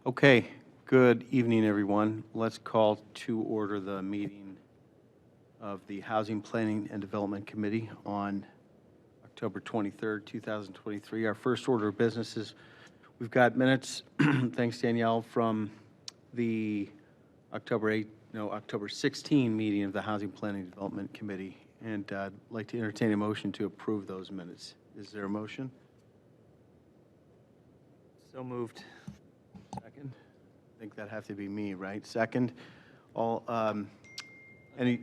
Okay, good evening, everyone. Let's call to order the meeting of the Housing Planning and Development Committee on October 23rd, 2023. Our first order of business is we've got minutes, thanks Danielle, from the October 16 meeting of the Housing Planning and Development Committee. And I'd like to entertain a motion to approve those minutes. Is there a motion? So moved. Second? I think that'd have to be me, right? Second. All, any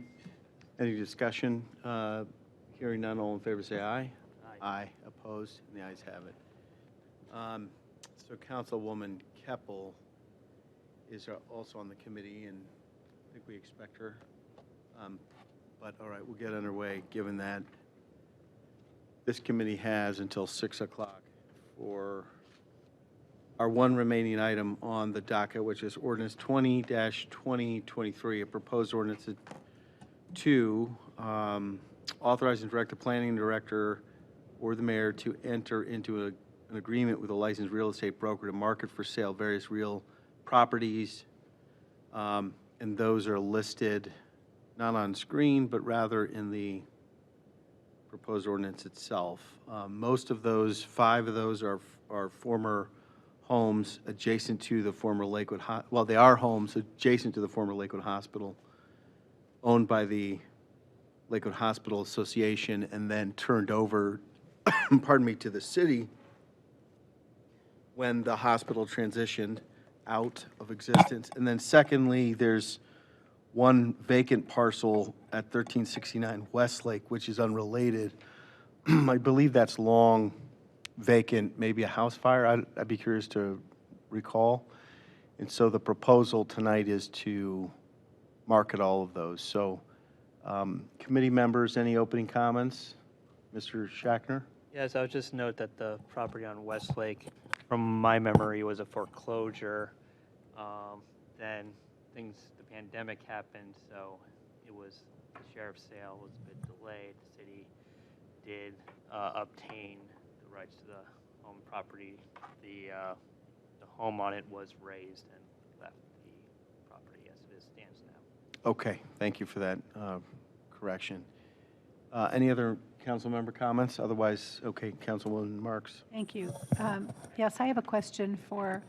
discussion? Hearing none, all in favor say aye. Aye. Opposed? And the ayes have it. So Councilwoman Keppel is also on the committee, and I think we expect her. But all right, we'll get underway, given that this committee has until 6 o'clock for our one remaining item on the docket, which is ordinance 20-2023, a proposed ordinance to authorize and direct the planning director or the mayor to enter into an agreement with a licensed real estate broker to market for sale various real properties. And those are listed not on screen, but rather in the proposed ordinance itself. Most of those, 5 of those are former homes adjacent to the former Lakewood, well, they are homes adjacent to the former Lakewood Hospital, owned by the Lakewood Hospital Association, and then turned over, pardon me, to the city when the hospital transitioned out of existence. And then secondly, there's one vacant parcel at 1369 Westlake, which is unrelated. I believe that's long vacant, maybe a house fire. I'd be curious to recall. And so the proposal tonight is to market all of those. So committee members, any opening comments? Mr. Shackner? Yes, I would just note that the property on Westlake, from my memory, was a foreclosure. Then the pandemic happened, so the sheriff's sale was a bit delayed. The city did obtain the rights to the home property. The home on it was raised and left the property as it stands now. Okay, thank you for that correction. Any other council member comments? Otherwise, okay, Councilwoman Marks. Thank you. Yes, I have a question for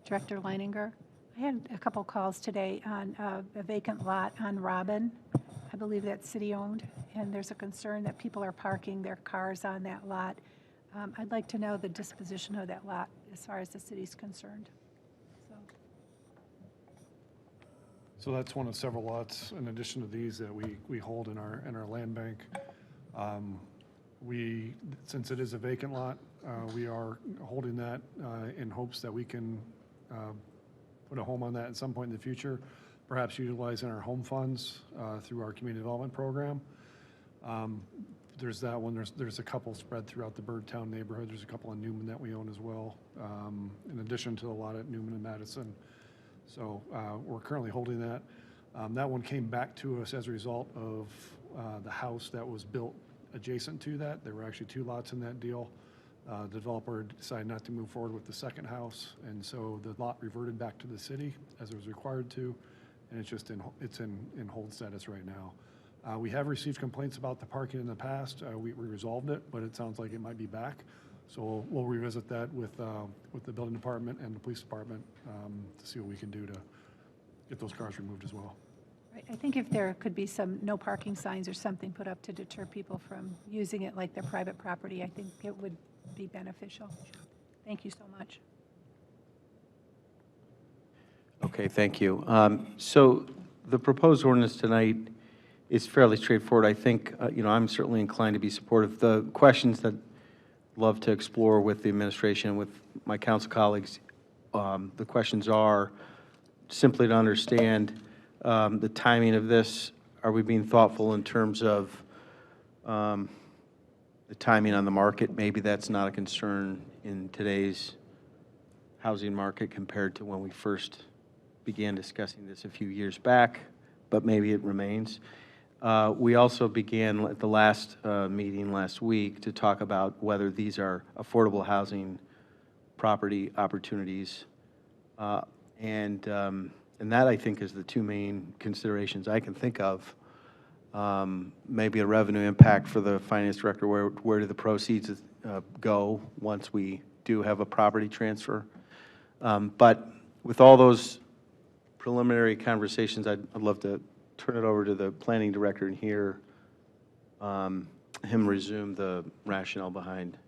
Director Leininger. I had a couple calls today on a vacant lot on Robin. I believe that's city-owned, and there's a concern that people are parking their cars on that lot. I'd like to know the disposition of that lot as far as the city's concerned. So that's one of several lots in addition to these that we hold in our land bank. Since it is a vacant lot, we are holding that in hopes that we can put a home on that at some point in the future, perhaps utilizing our home funds through our community development program. There's that one. There's a couple spread throughout the Birdtown neighborhood. There's a couple in Newman that we own as well, in addition to a lot at Newman and Madison. So we're currently holding that. That one came back to us as a result of the house that was built adjacent to that. There were actually 2 lots in that deal. The developer decided not to move forward with the second house, and so the lot reverted back to the city as it was required to, and it's in hold status right now. We have received complaints about the parking in the past. We resolved it, but it sounds like it might be back. So we'll revisit that with the building department and the police department to see what we can do to get those cars removed as well. Right. I think if there could be some no parking signs or something put up to deter people from using it like their private property, I think it would be beneficial. Thank you so much. Okay, thank you. So the proposed ordinance tonight is fairly straightforward. I think, I'm certainly inclined to be supportive. The questions that I'd love to explore with the administration, with my council colleagues, the questions are simply to understand the timing of this. Are we being thoughtful in terms of the timing on the market? Maybe that's not a concern in today's housing market compared to when we first began discussing this a few years back, but maybe it remains. We also began at the last meeting last week to talk about whether these are affordable housing property opportunities. And that, I think, is the two main considerations I can think of. Maybe a revenue impact for the finance director, where do the proceeds go once we do have a property transfer? But with all those preliminary conversations, I'd love to turn it over to the planning director and hear him resume the rationale behind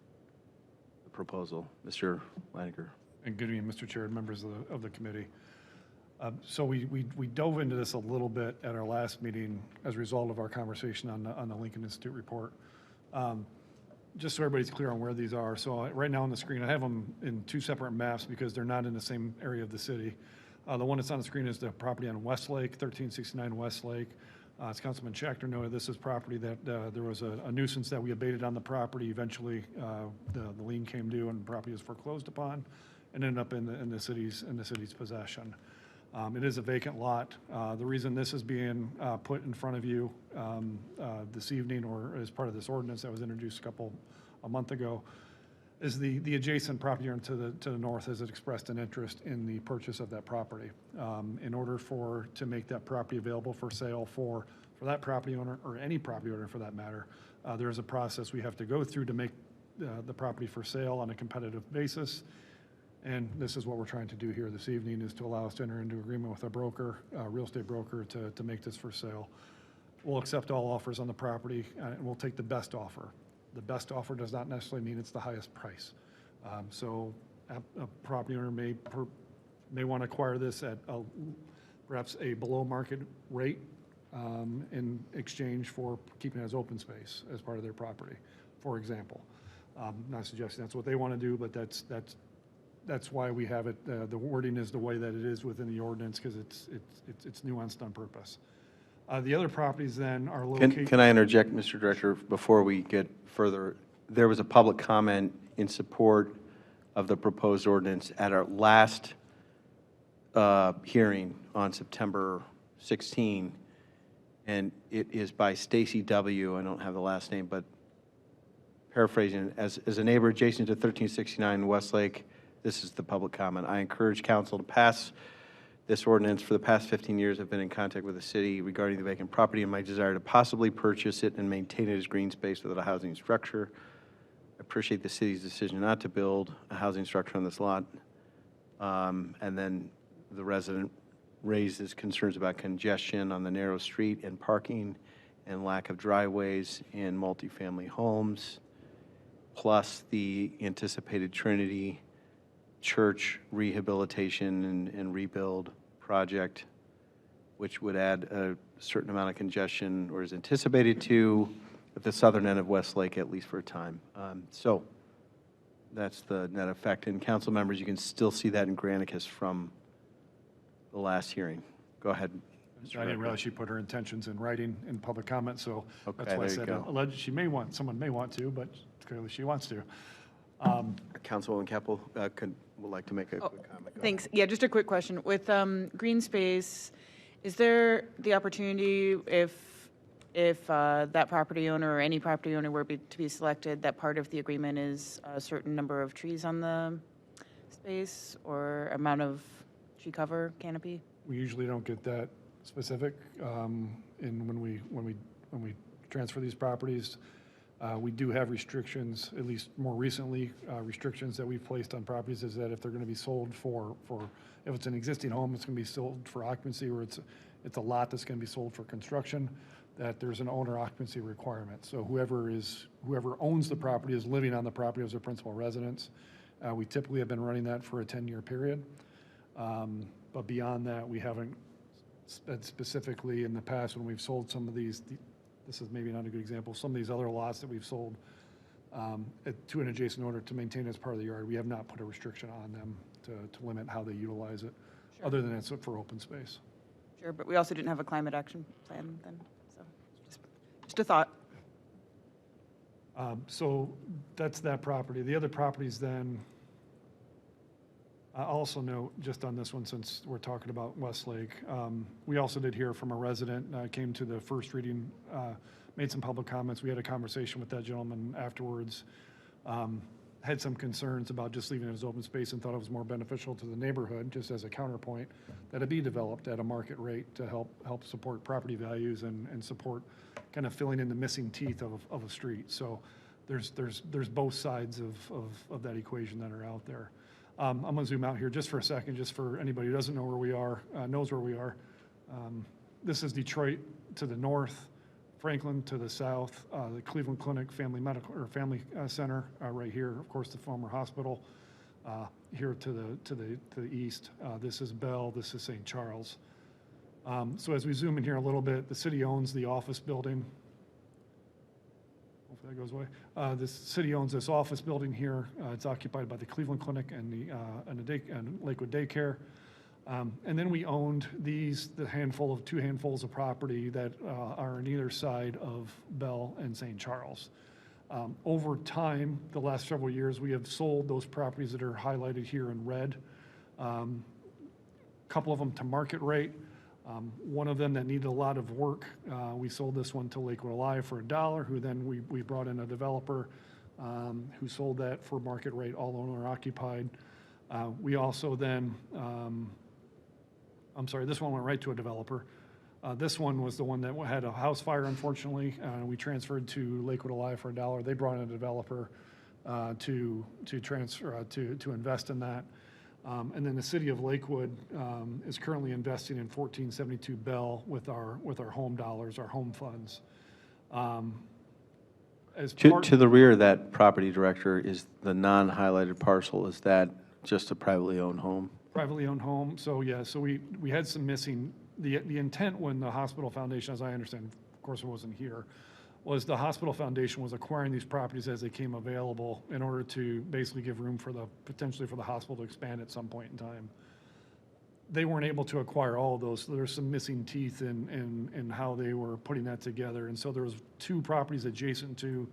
the proposal. Mr. Leininger. And good evening, Mr. Chair and members of the committee. So we dove into this a little bit at our last meeting as a result of our conversation on the Lincoln Institute report. Just so everybody's clear on where these are. So right now on the screen, I have them in two separate maps because they're not in the same area of the city. The one that's on the screen is the property on Westlake, 1369 Westlake. As Councilman Schachter noted, this is property that there was a nuisance that we abated on the property. Eventually, the lien came due and the property was foreclosed upon and ended up in the city's possession. It is a vacant lot. The reason this is being put in front of you this evening, or as part of this ordinance that was introduced a month ago, is the adjacent property owner to the north has expressed an interest in the purchase of that property. In order to make that property available for sale for that property owner, or any property owner for that matter, there is a process we have to go through to make the property for sale on a competitive basis. And this is what we're trying to do here this evening, is to allow us to enter into agreement with a broker, a real estate broker, to make this for sale. We'll accept all offers on the property, and we'll take the best offer. The best offer does not necessarily mean it's the highest price. So a property owner may want to acquire this at perhaps a below market rate in exchange for keeping it as open space as part of their property, for example. Not suggesting that's what they want to do, but that's why we have it. The wording is the way that it is within the ordinance, because it's nuanced on purpose. The other properties then are located. Can I interject, Mr. Director, before we get further? There was a public comment in support of the proposed ordinance at our last hearing on September 16, and it is by Stacy W. I don't have the last name, but paraphrasing, as a neighbor adjacent to 1369 Westlake, this is the public comment. I encourage council to pass this ordinance. For the past 15 years, I've been in contact with the city regarding the vacant property and my desire to possibly purchase it and maintain it as green space without a housing structure. I appreciate the city's decision not to build a housing structure on this lot. And then the resident raised his concerns about congestion on the narrow street and parking and lack of driveways in multifamily homes, plus the anticipated Trinity Church rehabilitation and rebuild project, which would add a certain amount of congestion, or is anticipated to, at the southern end of Westlake, at least for a time. So that's the net effect. And council members, you can still see that in Granicus from the last hearing. Go ahead. I didn't realize she put her intentions in writing in public comment, so Okay, that's why I there you said go. alleged. Someone may want to, but clearly she wants to. Councilwoman Keppel would like to make a quick comment. Go ahead. Thanks. Yeah, just a quick question. With green space, is there the opportunity, if that property owner or any property owner were to be selected, that part of the agreement is a certain number of trees on the space or amount of tree cover canopy? We usually don't get that specific when we transfer these properties. We do have restrictions, at least more recently, restrictions that we've placed on properties is that if they're going to be sold if it's an existing home, it's going to be sold for occupancy, or it's a lot that's going to be sold for construction, that there's an owner occupancy requirement. So whoever owns the property is living on the property as their principal residence. We typically have been running that for a 10-year period. But beyond that, we haven't specifically in the past when we've sold some of these. This is maybe not a good example. Some of these other lots that we've sold to an adjacent owner to maintain as part of the yard, we have not put a restriction on them to limit how they utilize it, Sure. other than it's for open space. Sure, but we also didn't have a climate action plan then, so just a thought. So that's that property. The other properties then, I also note, just on this one, since we're talking about Westlake, we also did hear from a resident, came to the first reading, made some public comments. We had a conversation with that gentleman afterwards. had some concerns about just leaving it as open space and thought it was more beneficial to the neighborhood, just as a counterpoint, that it be developed at a market rate to help support property values and support kind of filling in the missing teeth of a street. So there's both sides of that equation that are out there. I'm going to zoom out here just for a second, just for anybody who doesn't know where we are, knows where we are. This is Detroit to the north, Franklin to the south, the Cleveland Clinic Family Center right here. Of course, the former hospital here to the east. This is Bell. This is St. Charles. So as we zoom in here a little bit, the city owns the office building. Hopefully that goes away. The city owns this office building here. It's occupied by the Cleveland Clinic and the Lakewood Daycare. And then we owned two handfuls of property that are on either side of Bell and St. Charles. Over time, the last several years, we have sold those properties that are highlighted here in red. A couple of them to market rate. One of them that needed a lot of work, we sold this one to Lakewood Alive for $1, who then we brought in a developer who sold that for market rate, all owner occupied. We also then, this one went right to a developer. This one was the one that had a house fire, unfortunately. We transferred to Lakewood Alive for $1. They brought in a developer to invest in that. And then the city of Lakewood is currently investing in 1472 Bell with our home dollars, our home funds. To the rear of that property, Director, is the non-highlighted parcel. Is that just a privately owned home? Privately owned home. So yeah, so we had some missing. The intent when the hospital foundation, as I understand, of course it wasn't here, was the hospital foundation was acquiring these properties as they came available in order to basically give room for potentially for the hospital to expand at some point in time. They weren't able to acquire all of those, so there's some missing teeth in how they were putting that together. And so there was 2 properties adjacent to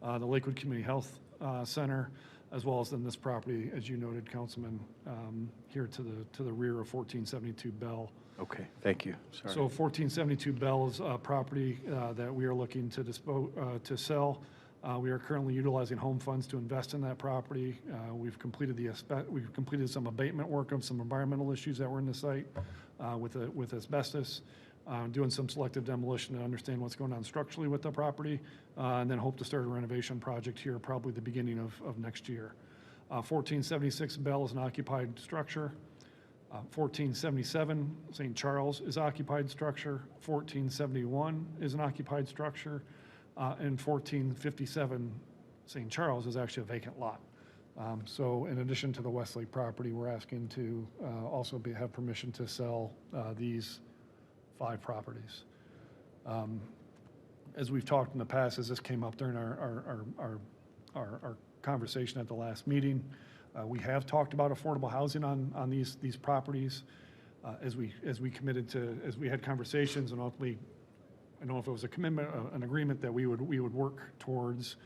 the Lakewood Community Health Center, as well as then this property, as you noted, Councilman, here to the rear of 1472 Bell. Okay, thank you. Sorry. So 1472 Bell is a property that we are looking to sell. We are currently utilizing home funds to invest in that property. We've completed some abatement work of some environmental issues that were in the site with asbestos, doing some selective demolition to understand what's going on structurally with the property, and then hope to start a renovation project here probably the beginning of next year. 1476 Bell is an occupied structure. 1477 St. Charles is occupied structure. 1471 is an occupied structure. And 1457 St. Charles is actually a vacant lot. So in addition to the Westlake property, we're asking to also have permission to sell these 5 properties. As we've talked in the past, as this came up during our conversation at the last meeting, we have talked about affordable housing on these properties. As we committed to, as we had conversations, and ultimately, I don't know if it was a commitment, an agreement that we would work towards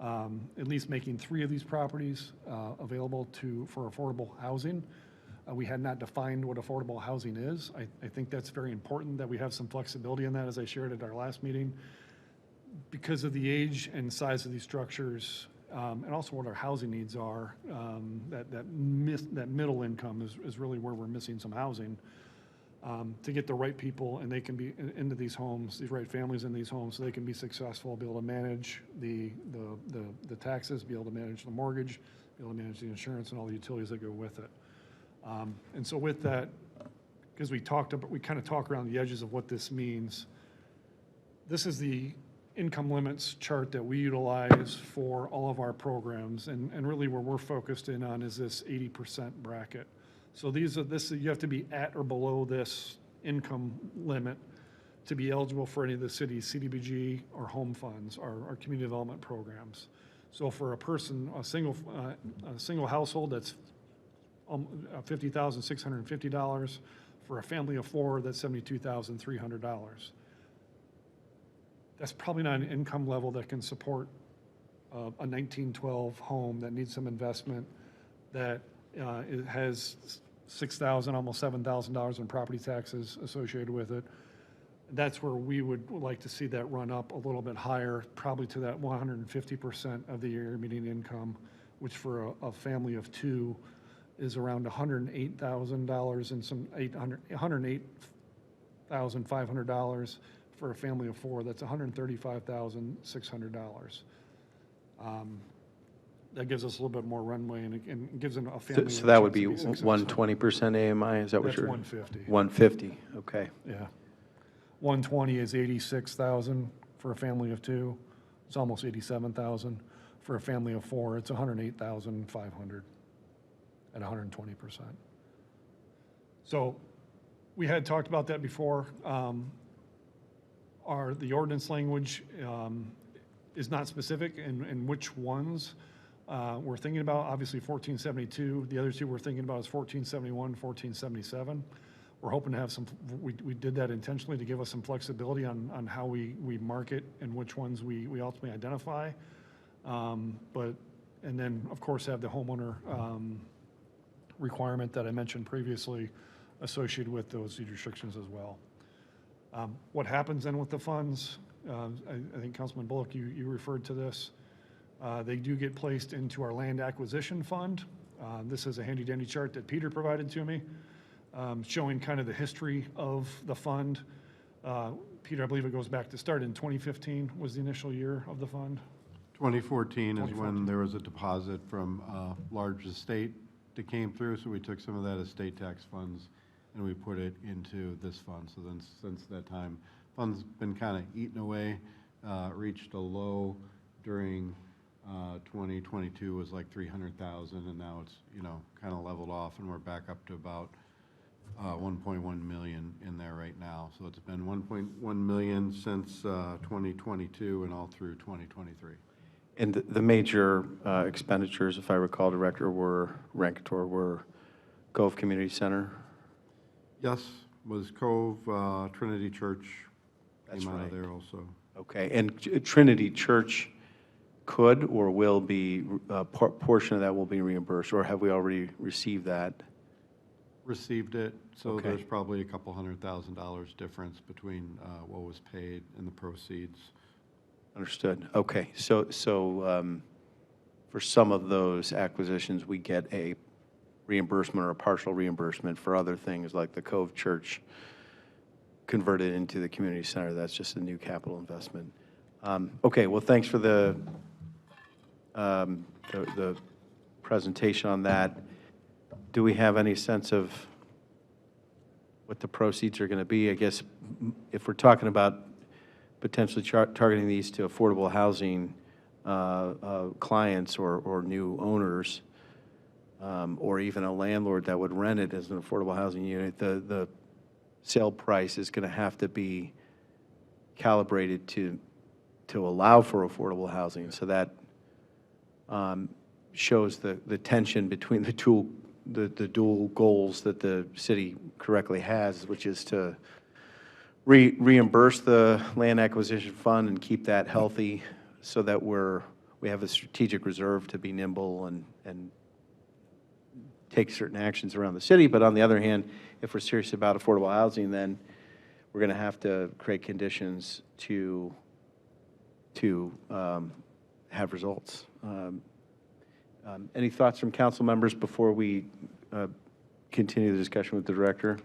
at least making 3 of these properties available for affordable housing. We had not defined what affordable housing is. I think that's very important that we have some flexibility in that, as I shared at our last meeting. Because of the age and size of these structures, and also what our housing needs are, that middle income is really where we're missing some housing. To get the right people and they can be into these homes, these right families in these homes, so they can be successful, be able to manage the taxes, be able to manage the mortgage, be able to manage the insurance and all the utilities that go with it. And so with that, because we kind of talk around the edges of what this means. This is the income limits chart that we utilize for all of our programs, and really where we're focused in on is this 80% bracket. So you have to be at or below this income limit to be eligible for any of the city's CDBG or home funds, or community development programs. So for a single household, that's $50,650. For a family of 4, that's $72,300. That's probably not an income level that can support a 1912 home that needs some investment, that it has $6,000, almost $7,000 in property taxes associated with it. That's where we would like to see that run up a little bit higher, probably to that 150% of the year median income, which for a family of two is around $108,000 and some $108,500. For a family of four, that's $135,600. That gives us a little bit more runway and gives a family. So a that would chance be to successful. 120% AMI, is that what That's you're? 150. 150, okay. Yeah. 120 is 86,000 for a family of two. It's almost 87,000. For a family of four, it's 108,500 at 120%. So we had talked about that before. The ordinance language is not specific in which ones we're thinking about. Obviously 1472, the other two we're thinking about is 1471, 1477. We're hoping to have some, we did that intentionally to give us some flexibility on how we market and which ones we ultimately identify. And then, of course, have the homeowner requirement that I mentioned previously associated with those deed restrictions as well. What happens then with the funds? I think Councilman Bullock, you referred to this. They do get placed into our land acquisition fund. This is a handy dandy chart that Peter provided to me, showing kind of the history of the fund. Peter, I believe it goes back to start in 2015 was the initial year of the fund. 2014 is when there was a deposit from a large estate that came through, so we took some of that estate tax funds and we put it into this fund. So then since that time, fund's been kind of eaten away, reached a low during 2022 was like 300,000, and now it's, kind of leveled off, and we're back up to about 1.1 million in there right now. So it's been 1.1 million since 2022 and all through 2023. And the major expenditures, if I recall, Director, were Cove Community Center? Yes, was Cove, Trinity Church That's came out right. of there also. Okay, and Trinity Church could or will be, a portion of that will be reimbursed, or have we already received that? Received it, so Okay. there's probably a couple $100,000 difference between what was paid and the proceeds. Understood. Okay, so for some of those acquisitions, we get a reimbursement or a partial reimbursement. For other things, like the Cove Church converted into the community center, that's just a new capital investment. Okay, well, thanks for the presentation on that. Do we have any sense of what the proceeds are going to be? I guess if we're talking about potentially targeting these to affordable housing clients or new owners, or even a landlord that would rent it as an affordable housing unit, the sale price is going to have to be calibrated to allow for affordable housing. So that shows the tension between the dual goals that the city correctly has, which is to reimburse the land acquisition fund and keep that healthy so that we have a strategic reserve to be nimble and take certain actions around the city. But on the other hand, if we're serious about affordable housing, then we're going to have to create conditions to have results. Any thoughts from council members before we continue the discussion with the director?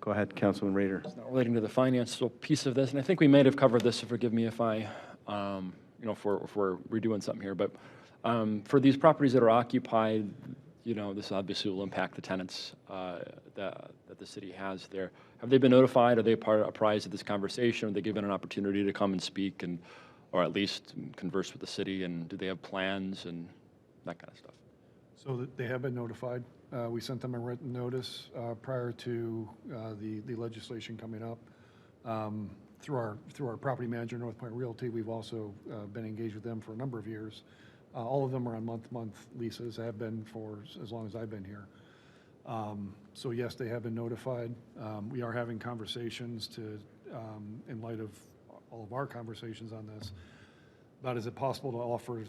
Go ahead, Councilman Rader. It's not relating to the financial piece of this, and I think we may have covered this, so forgive me if I, if we're redoing something here, but for these properties that are occupied, this obviously will impact the tenants that the city has there. Have they been notified? Are they apprised of this conversation? Are they given an opportunity to come and speak or at least converse with the city? And do they have plans and that kind of stuff? So they have been notified. We sent them a written notice prior to the legislation coming up. Through our property manager, North Point Realty, we've also been engaged with them for a number of years. All of them are on month-to-month leases, have been for as long as I've been here. So yes, they have been notified. We are having conversations in light of all of our conversations on this, about is it possible to offer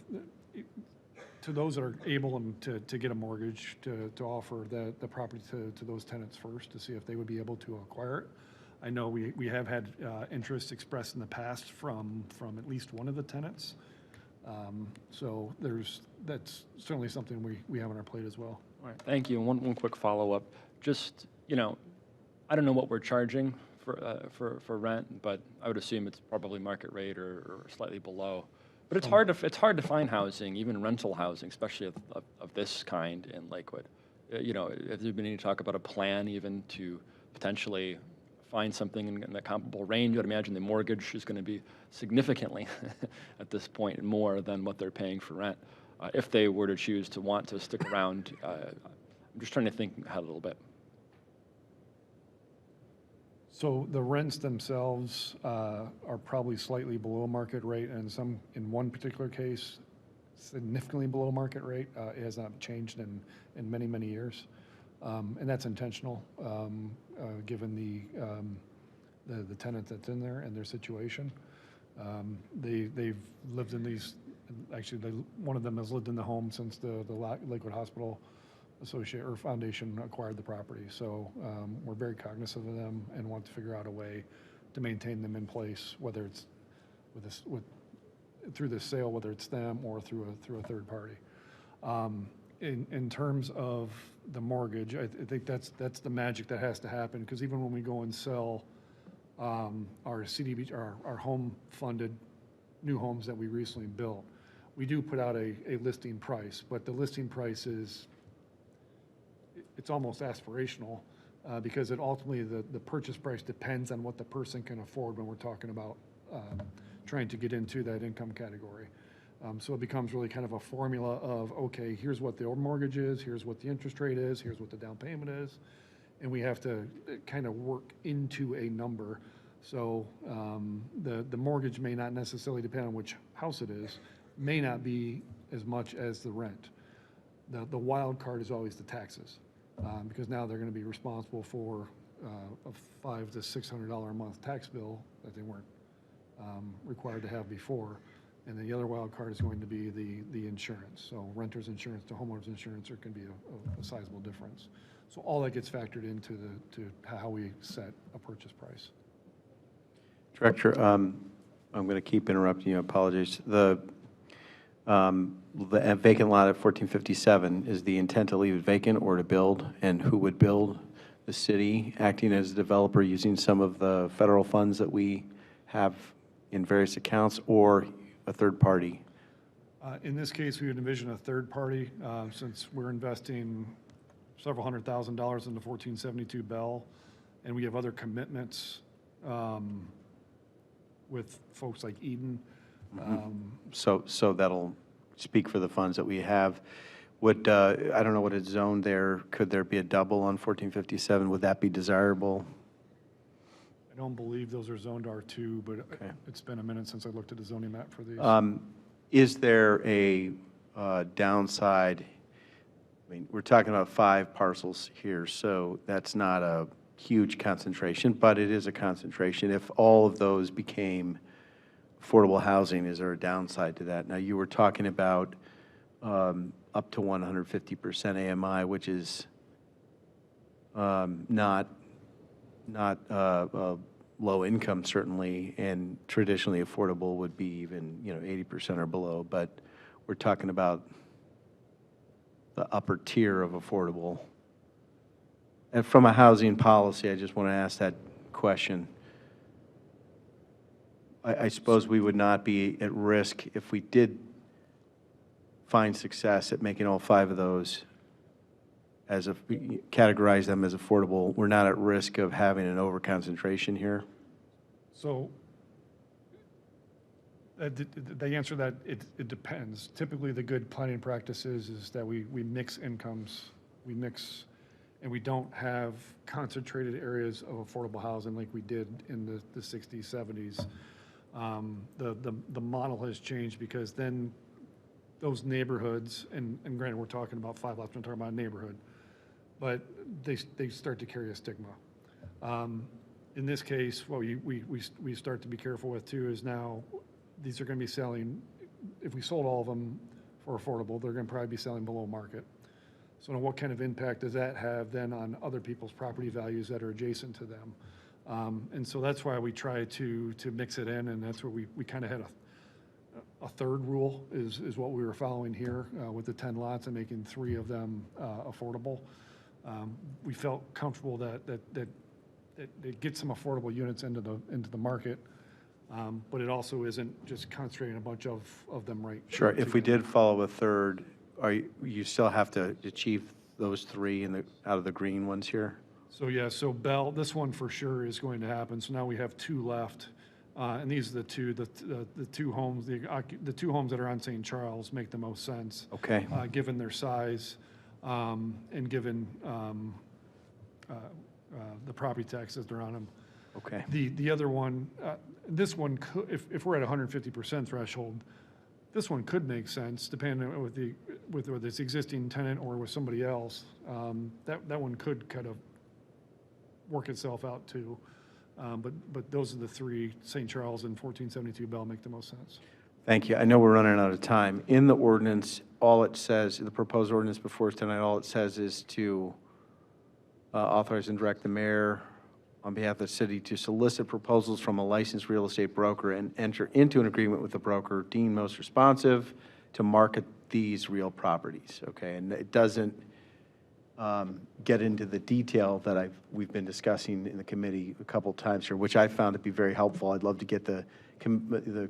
to those that are able to get a mortgage to offer the property to those tenants first to see if they would be able to acquire it. I know we have had interest expressed in the past from at least one of the tenants So that's certainly something we have on our plate as well. All right, thank you. And one quick follow-up. Just, I don't know what we're charging for rent, but I would assume it's probably market rate or slightly below. But it's hard to find housing, even rental housing, especially of this kind in Lakewood. Has there been any talk about a plan even to potentially find something in the comparable range? I'd imagine the mortgage is going to be significantly at this point more than what they're paying for rent. If they were to choose to want to stick around, I'm just trying to think ahead a little bit. So the rents themselves are probably slightly below market rate, and in one particular case, significantly below market rate. It has not changed in many, many years. And that's intentional, given the tenant that's in there and their situation. They've lived in these, actually, one of them has lived in the home since the Lakewood Hospital Foundation acquired the property. So we're very cognizant of them and want to figure out a way to maintain them in place, whether it's through the sale, whether it's them or through a third party. In terms of the mortgage, I think that's the magic that has to happen, because even when we go and sell our CDB, our home-funded new homes that we recently built, we do put out a listing price, but the listing price it's almost aspirational, because it ultimately, the purchase price depends on what the person can afford when we're talking about trying to get into that income category. So it becomes really kind of a formula of, okay, here's what the mortgage is, here's what the interest rate is, here's what the down payment is, and we have to kind of work into a number. So the mortgage may not necessarily depend on which house it is, may not be as much as the rent. The wild card is always the taxes, because now they're going to be responsible for a $500 to $600 a month tax bill that they weren't required to have before. And the other wild card is going to be the insurance. So renter's insurance to homeowner's insurance can be a sizable difference. So all that gets factored into to how we set a purchase price. Director, I'm going to keep interrupting you. I apologize. The vacant lot at 1457, is the intent to leave it vacant or to build? And who would build? The city acting as a developer using some of the federal funds that we have in various accounts, or a third party? In this case, we would envision a third party, since we're investing several $100,000 into 1472 Bell, and we have other commitments with folks like Eden. So that'll speak for the funds that we have. Would, I don't know what it's zoned there. Could there be a double on 1457? Would that be desirable? I don't believe those are zoned R2, but Okay. it's been a minute since I looked at the zoning map for these. Is there a downside? I mean, we're talking about 5 parcels here, so that's not a huge concentration, but it is a concentration. If all of those became affordable housing, is there a downside to that? Now, you were talking about up to 150% AMI, which is not low income, certainly, and traditionally affordable would be even 80% or below. But we're talking about the upper tier of affordable. And from a housing policy, I just want to ask that question. I suppose we would not be at risk if we did find success at making all 5 of those categorize them as affordable. We're not at risk of having an overconcentration here. So the answer to that, it depends. Typically, the good planning practices is that we mix incomes, and we don't have concentrated areas of affordable housing like we did in the 60s, 70s. The model has changed, because then those neighborhoods, and granted, we're talking about 5 lots, we're talking about a neighborhood, but they start to carry a stigma. In this case, what we start to be careful with too is now these are going to be selling, if we sold all of them for affordable, they're going to probably be selling below market. So now what kind of impact does that have then on other people's property values that are adjacent to them? And so that's why we try to mix it in, and that's where we kind of had a third rule is what we were following here with the 10 lots and making 3 of them affordable. We felt comfortable that it gets some affordable units into the market, but it also isn't just concentrating a bunch of them right. Sure, if we did follow a third, you still have to achieve those 3 out of the green ones here? So, yeah, so Bell, this one for sure is going to happen. So now we have 2 left. And these are the two homes, the 2 homes that are on St. Charles make the most sense. Okay. Given their size, and given, the property taxes that are on them. Okay. The other one, this one could, if we're at 150% threshold, this one could make sense depending on with whether it's existing tenant or with somebody else. That one could kind of work itself out too. But those are the 3, St. Charles and 1472 Bell make the most sense. Thank you. I know we're running out of time. In the ordinance, all it says, the proposed ordinance before us tonight, all it says is to authorize and direct the mayor on behalf of the city to solicit proposals from a licensed real estate broker and enter into an agreement with the broker deemed most responsive to market these real properties, okay? And it doesn't get into the detail that we've been discussing in the committee a couple times here, which I found to be very helpful. I'd love to get the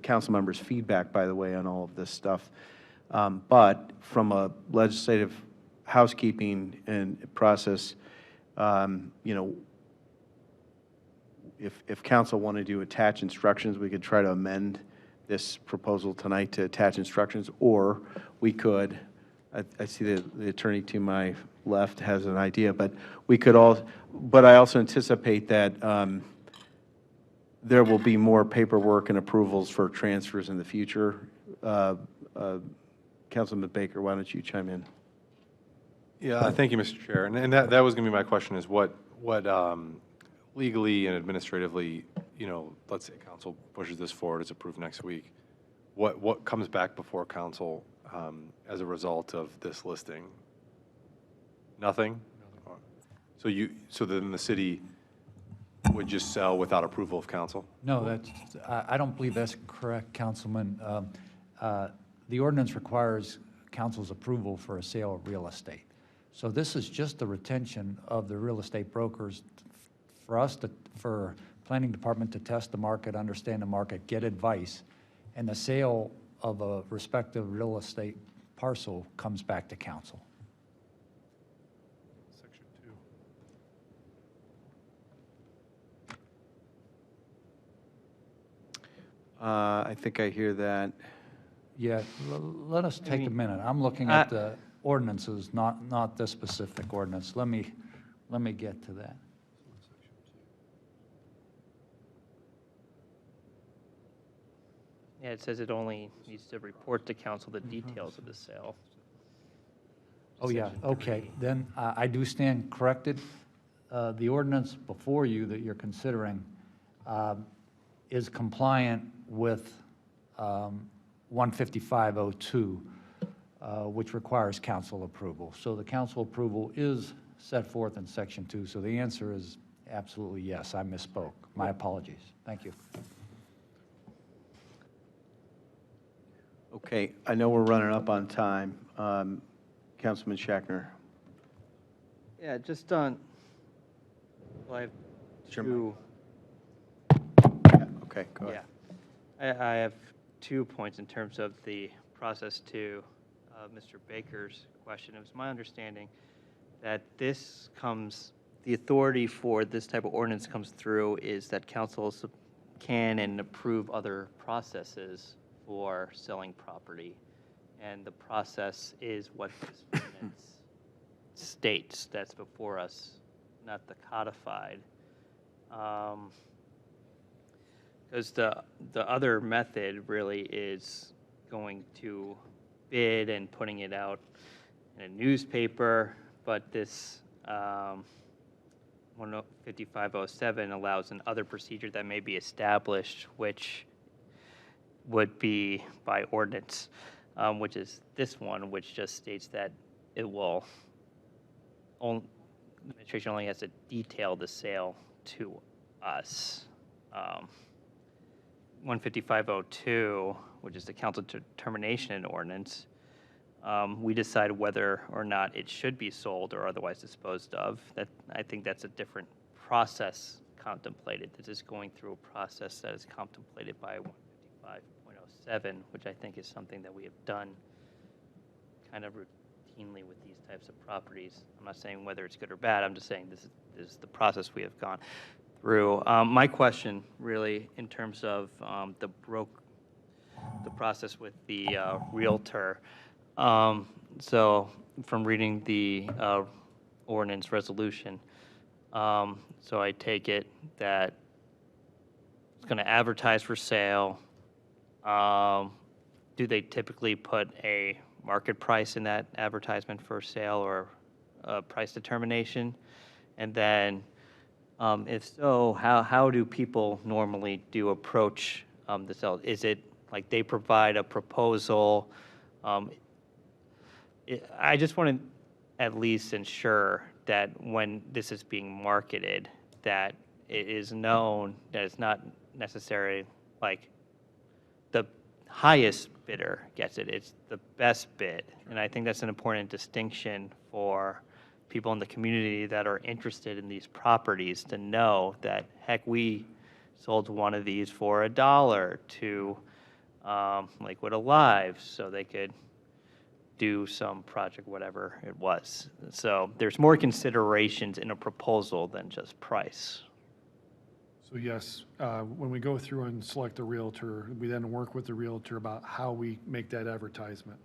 council members' feedback, by the way, on all of this stuff. But from a legislative housekeeping and process, if council wanted to attach instructions, we could try to amend this proposal tonight to attach instructions, or we could, I see the attorney to my left has an idea, but we could but I also anticipate that there will be more paperwork and approvals for transfers in the future. Councilman Baker, why don't you chime in? Yeah, thank you, Mr. Chair. And that was going to be my question, is what legally and administratively, let's say council pushes this forward, it's approved next week, what comes back before council as a result of this listing? Nothing? So then the city would just sell without approval of council? No, I don't believe that's correct, Councilman. The ordinance requires council's approval for a sale of real estate. So this is just the retention of the real estate brokers for planning department to test the market, understand the market, get advice, and the sale of a respective real estate parcel comes back to council. Section 2. I think I hear that. Yeah, let us take a minute. I'm looking at the ordinances, not this specific ordinance. Let me get to that. Yeah, it says it only needs to report to council the details of the sale. Oh, yeah, okay. Then I do stand corrected. The ordinance before you that you're considering is compliant with 15502, which requires council approval. So the council approval is set forth in Section 2. So the answer is absolutely yes. I misspoke. My apologies. Thank you. Okay, I know we're running up on time. Councilman Schachner. Yeah, just on, well, I have Sure. two. Okay, go ahead. Yeah. I have 2 points in terms of the process to Mr. Baker's question. It was my understanding that the authority for this type of ordinance comes through is that council can and approve other processes for selling property. And the process is what this ordinance states that's before us, not the codified. Because the other method really is going to bid and putting it out in a newspaper, but this 15507 allows an other procedure that may be established, which would be by ordinance, which is this one, which just states that it will, the administration only has to detail the sale to us. 15502, which is the council determination ordinance, we decide whether or not it should be sold or otherwise disposed of. That, I think that's a different process contemplated. This is going through a process that is contemplated by 155.07, which I think is something that we have done kind of routinely with these types of properties. I'm not saying whether it's good or bad. I'm just saying this is the process we have gone through. My question, really, in terms of the process with the Realtor. So from reading the ordinance resolution, so I take it that it's going to advertise for sale. Do they typically put a market price in that advertisement for sale or a price determination? And then, if so, how do people normally approach the sale? Is it like they provide a proposal? I just want to at least ensure that when this is being marketed, that it is known that it's not necessarily like the highest bidder gets it. It's the best bid. And I think that's an important distinction for people in the community that are interested in these properties to know that, heck, we sold one of these for $1 to Lakewood Alive so they could do some project, whatever it was. So there's more considerations in a proposal than just price. So yes, when we go through and select a Realtor, we then work with the Realtor about how we make that advertisement.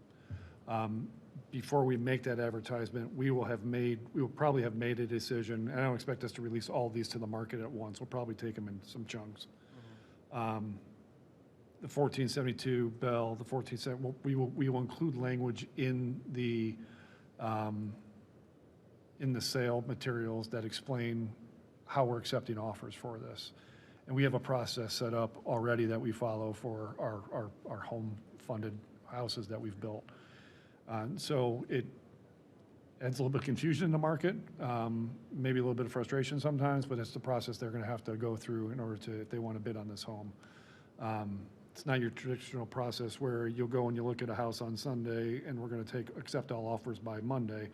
Before we make that advertisement, we will probably have made a decision, and I don't expect us to release all these to the market at once. We'll probably take them in some chunks. The 1472 Bell, the 1470, we will include language in the sale materials that explain how we're accepting offers for this. And we have a process set up already that we follow for our home-funded houses that we've built. So it adds a little bit of confusion in the market, maybe a little bit of frustration sometimes, but it's the process they're going to have to go through in order to, if they want to bid on this home. It's not your traditional process where you'll go and you look at a house on Sunday and we're going to accept all offers by Monday.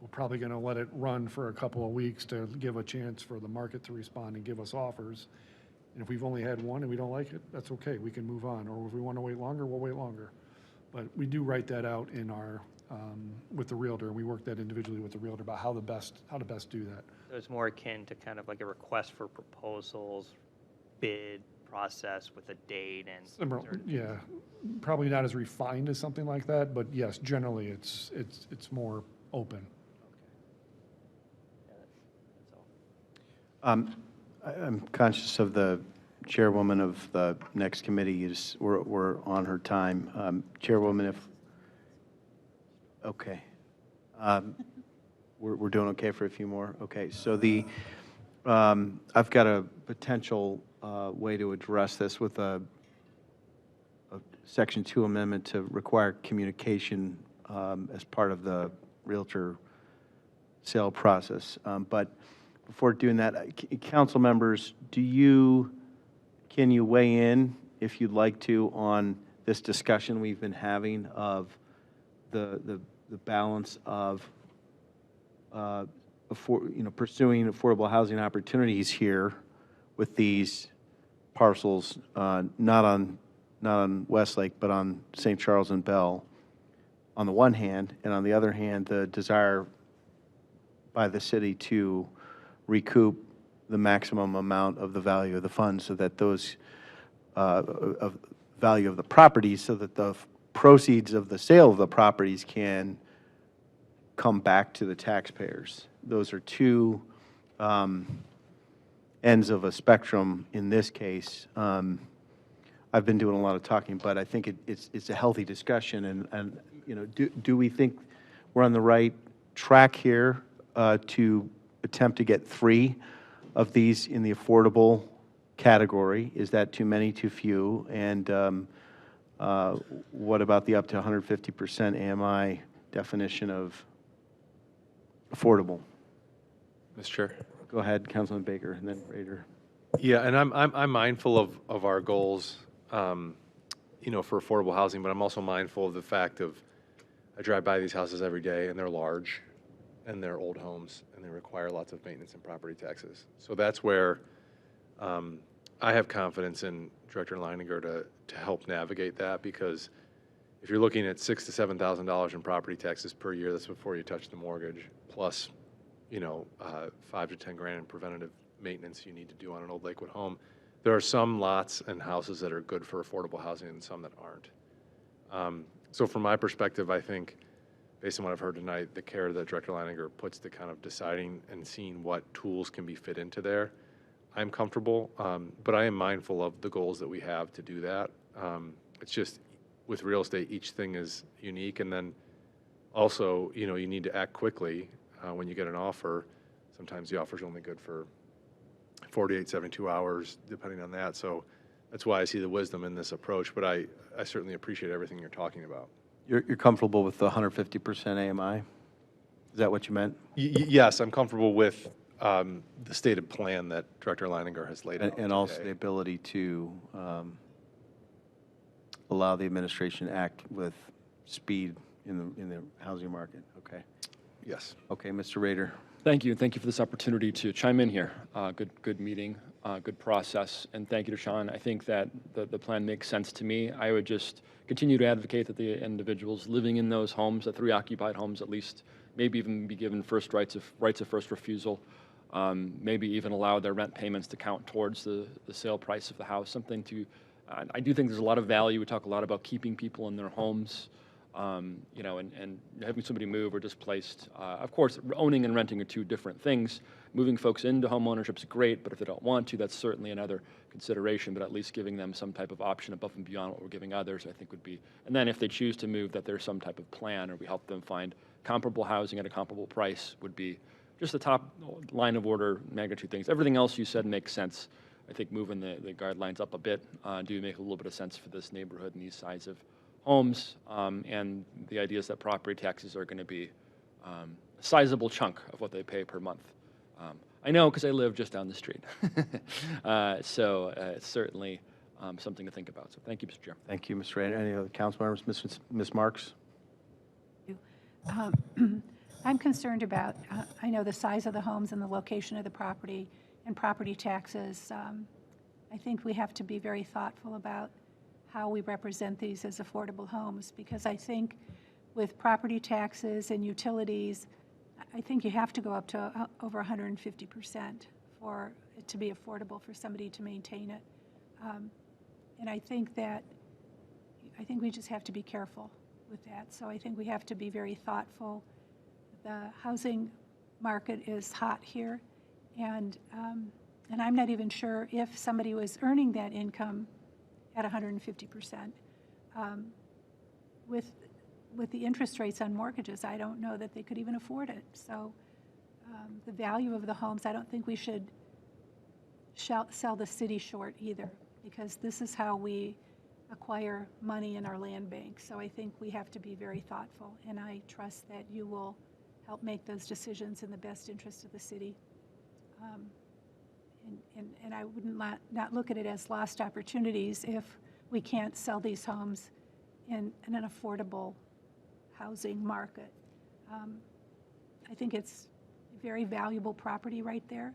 We're probably going to let it run for a couple of weeks to give a chance for the market to respond and give us offers. And if we've only had one and we don't like it, that's okay. We can move on. Or if we want to wait longer, we'll wait longer. But we do write that out in our with the Realtor. We work that individually with the Realtor about how to best do that. So it's more akin to kind of like a request for proposals, bid process with a date and. Similar, yeah, probably not as refined as something like that, but yes, generally it's more open. I'm conscious of the chairwoman of the next committee. We're on her time. Chairwoman, okay. We're doing okay for a few more? Okay, so I've got a potential way to address this with a Section 2 amendment to require communication as part of the Realtor sale process. But before doing that, council members, can you weigh in, if you'd like to, on this discussion we've been having of the balance of pursuing affordable housing opportunities here with these parcels, not on Westlake, but on St. Charles and Bell, on the one hand, and on the other hand, the desire by the city to recoup the maximum amount of the value of the funds, so that those of value of the properties, so that the proceeds of the sale of the properties can come back to the taxpayers. Those are two ends of a spectrum in this case. I've been doing a lot of talking, but I think it's a healthy discussion. And do we think we're on the right track here to attempt to get 3 of these in the affordable category? Is that too many, too few? And what about the up to 150% AMI definition of affordable? Mr. Chair. Go ahead, Councilman Baker, and then Rader. Yeah, and I'm mindful of our goals. for affordable housing, but I'm also mindful of the fact of I drive by these houses every day, and they're large, and they're old homes, and they require lots of maintenance and property taxes. So that's where I have confidence in Director Leininger to help navigate that, because if you're looking at $6,000 to $7,000 in property taxes per year, that's before you touch the mortgage, plus, $5 to $10 in preventative maintenance you need to do on an old Lakewood home. There are some lots and houses that are good for affordable housing and some that aren't. So from my perspective, I think, based on what I've heard tonight, the care that Director Leininger puts to kind of deciding and seeing what tools can be fit into there, I'm comfortable, but I am mindful of the goals that we have to do that. It's just, with real estate, each thing is unique, and then also, you need to act quickly when you get an offer. Sometimes the offer's only good for 48, 72 hours, depending on that. So that's why I see the wisdom in this approach, but I certainly appreciate everything you're talking about. You're comfortable with the 150% AMI? Is that what you meant? Yes, I'm comfortable with the stated plan that Director Leininger has laid out And also the today. ability to allow the administration to act with speed in the housing market. Okay. Yes. Okay, Mr. Rader. Thank you, and thank you for this opportunity to chime in here. Good meeting, good process, and thank you to Sean. I think that the plan makes sense to me. I would just continue to advocate that the individuals living in those homes, the 3 occupied homes at least, maybe even be given rights of first refusal, maybe even allow their rent payments to count towards the sale price of the house, something to, I do think there's a lot of value. We talk a lot about keeping people in their homes, and having somebody move or displaced. Of course, owning and renting are 2 different things. Moving folks into home ownership is great, but if they don't want to, that's certainly another consideration, but at least giving them some type of option above and beyond what we're giving others, I think would be. And then if they choose to move, that there's some type of plan, or we help them find comparable housing at a comparable price, would be just the top line of order magnitude things. Everything else you said makes sense. I think moving the guidelines up a bit do make a little bit of sense for this neighborhood and these size of homes, and the idea is that property taxes are going to be a sizable chunk of what they pay per month. I know because I live just down the street. So it's certainly something to think about. So thank you, Mr. Chair. Thank you, Mr. Rader. Any other council members? Ms. Marks? I'm concerned about, I know the size of the homes and the location of the property and property taxes. I think we have to be very thoughtful about how we represent these as affordable homes, because I think with property taxes and utilities, I think you have to go up to over 150% for it to be affordable for somebody to maintain it. And I think we just have to be careful with that. So I think we have to be very thoughtful. The housing market is hot here, and I'm not even sure if somebody was earning that income at 150%. With the interest rates on mortgages, I don't know that they could even afford it. So the value of the homes, I don't think we should sell the city short either, because this is how we acquire money in our land bank. So I think we have to be very thoughtful, and I trust that you will help make those decisions in the best interest of the city. And I wouldn't not look at it as lost opportunities if we can't sell these homes in an affordable housing market. I think it's very valuable property right there,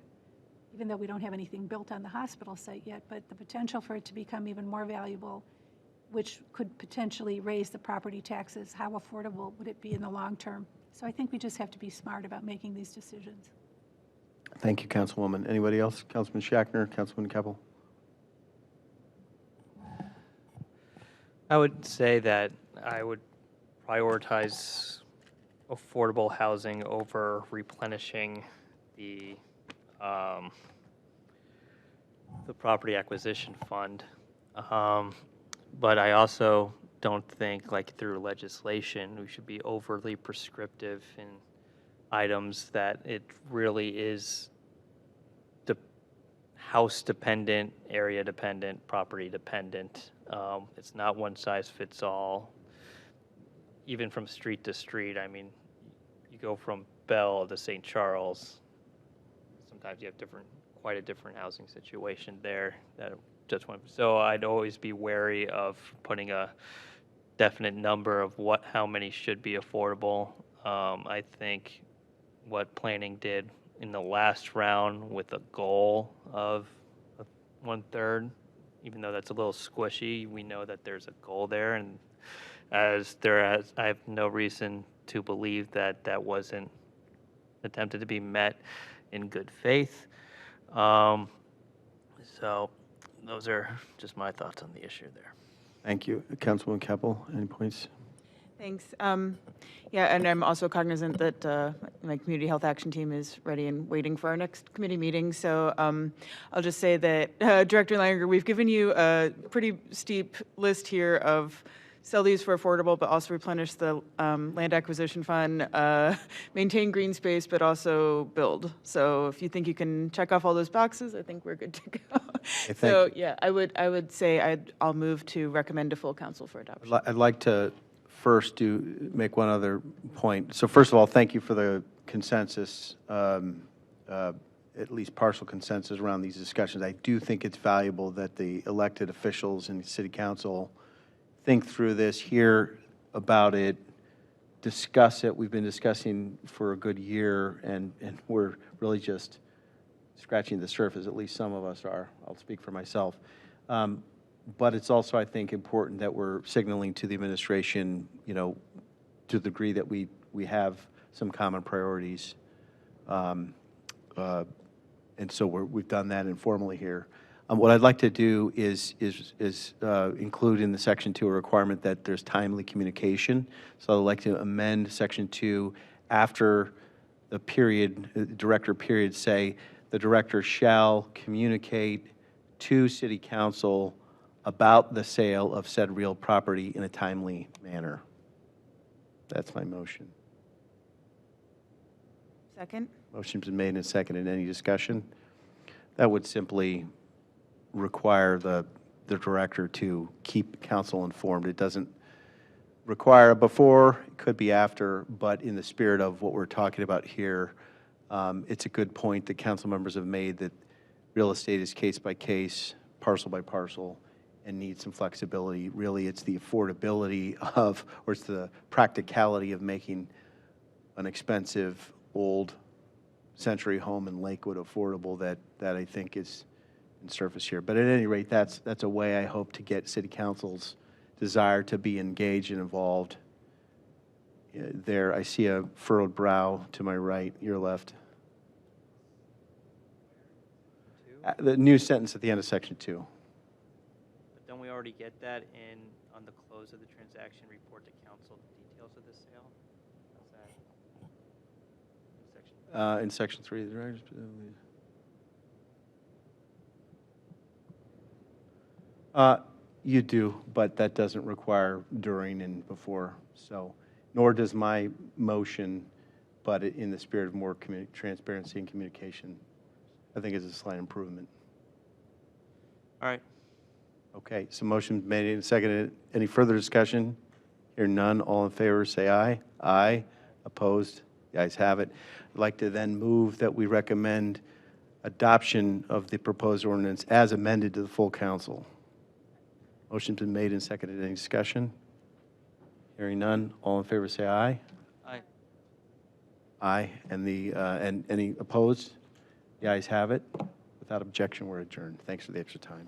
even though we don't have anything built on the hospital site yet, but the potential for it to become even more valuable, which could potentially raise the property taxes, how affordable would it be in the long term? So I think we just have to be smart about making these decisions. Thank you, Councilwoman. Anybody else? Councilman Shackner, Councilman Keppel? I would say that I would prioritize affordable housing over replenishing the property acquisition fund. But I also don't think, like through legislation, we should be overly prescriptive in items that it really is house dependent, area dependent, property dependent. It's not one size fits all. Even from street to street, I mean, you go from Bell to St. Charles, sometimes you have quite a different housing situation there that just one. So I'd always be wary of putting a definite number of how many should be affordable. I think what planning did in the last round with a goal of 1/3, even though that's a little squishy, we know that there's a goal there, and I have no reason to believe that that wasn't attempted to be met in good faith. So those are just my thoughts on the issue there. Thank you. Councilwoman Keppel, any points? Thanks. Yeah, and I'm also cognizant that my community health action team is ready and waiting for our next committee meeting. So I'll just say that, Director Langer, we've given you a pretty steep list here of sell these for affordable, but also replenish the land acquisition fund, maintain green space, but also build. So if you think you can check off all those boxes, I think we're good to go. So yeah, I would say I'll move to recommend to full council for adoption. I'd like to first make one other point. So first of all, thank you for the consensus, at least partial consensus around these discussions. I do think it's valuable that the elected officials and the city council think through this, hear about it, discuss it. We've been discussing for a good year, and we're really just scratching the surface, at least some of us are. I'll speak for myself. But it's also, I think, important that we're signaling to the administration, to the degree that we have some common priorities. And so we've done that informally here. What I'd like to do is include in the Section 2 a requirement that there's timely communication. So I'd like to amend Section 2 after the period, director period, say the director shall communicate to City Council about the sale of said real property in a timely manner. That's my motion. Second? Motion's been made and seconded. Any discussion? That would simply require the director to keep council informed. It doesn't require before, it could be after, but in the spirit of what we're talking about here, it's a good point that council members have made that real estate is case by case, parcel by parcel, and needs some flexibility. Really, it's the affordability of, or it's the practicality of making an expensive old century home in Lakewood affordable that I think is in surface here. But at any rate, that's a way I hope to get City Council's desire to be engaged and involved. There, I see a furrowed brow to my right, your left. The new sentence at the end of Section 2. But don't we already get that on the close of the transaction report to council the details of the sale? How's that? In Section 3 of the director's. You do, but that doesn't require during and before, so, nor does my motion, but in the spirit of more transparency and communication, I think it's a slight improvement. All right. Okay, so motion made and seconded. Any further discussion? Hear none, all in favor say aye. Aye. Opposed? The ayes have it. I'd like to then move that we recommend adoption of the proposed ordinance as amended to the full council. Motion's been made and seconded. Any discussion? Hearing none, all in favor say aye. Aye. Aye. And any opposed? The ayes have it. Without objection, we're adjourned. Thanks for the extra time.